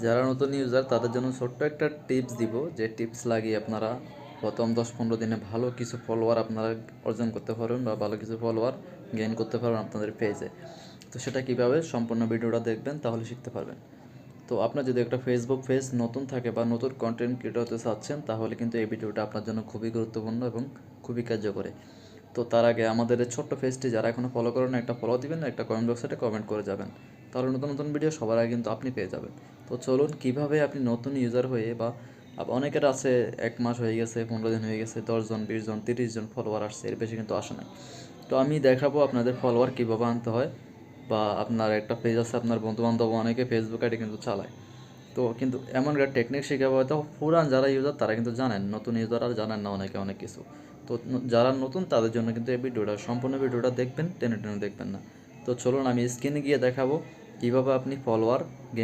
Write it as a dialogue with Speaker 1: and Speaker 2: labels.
Speaker 1: যারা নতুন ইউজার তাদের জন্য ছোট্ট একটা টিপস দিব, যে টিপস লাগিয়ে আপনারা প্রথম 10-15 দিনে ভালো কিছু ফলোয়ার আপনারা অর্জন করতে পারবেন বা ভালো কিছু ফলোয়ার গেইন করতে পারবেন আপনাদের পেজে। তো সেটা কীভাবে, সম্পূর্ণ ভিডিওটা দেখবেন তাহলে শিখতে পারবেন। তো আপনার যদি একটা ফেসবুক পেজ নতুন থাকে বা নতুন কন্টেন্ট ক্রিয়েটর হতে চাচ্ছেন, তাহলে কিন্তু এই ভিডিওটা আপনার জন্য খুবই গুরুত্বপূর্ণ এবং খুবই কার্যকরী। তো তার আগে আমাদের এই ছোট্ট পেজটি যারা এখনও ফলো করেন, একটা ফলো দিবেন, একটা কমেন্ট বক্সে কমেন্ট করে যাবেন, তাহলে নতুন নতুন ভিডিও সবার আগে কিন্তু আপনি পেয়ে যাবেন। তো চলুন কীভাবে আপনি নতুন ইউজার হয়ে বা অনেকের আছে 1 মাস হয়ে গেছে, 15 দিন হয়ে গেছে, 10 জন 20 জন 30 জন ফলোয়ার আসছে, এর বেশি কিন্তু আসে নাই। তো আমি দেখাবো আপনাদের ফলোয়ার কীভাবে আনতে হয়। বা আপনার একটা পেজ আছে, আপনার বন্ধুবান্ধব অনেকে ফেসবুক আইডি কিন্তু চালায়, তো কিন্তু এমন একটা টেকনিক শেখাবো, হয়তো পুরান যারা ইউজার তারা কিন্তু জানেন, নতুন ইউজার আর জানেন না অনেকে অনেক কিছু। তো যারা নতুন তাদের জন্য কিন্তু এই ভিডিওটা, সম্পূর্ণ ভিডিওটা দেখবেন, টেনে টেনে দেখবেন না। তো চলুন আমি স্ক্রিনে গিয়ে দেখাবো কীভাবে আপনি ফলোয়ার গেইন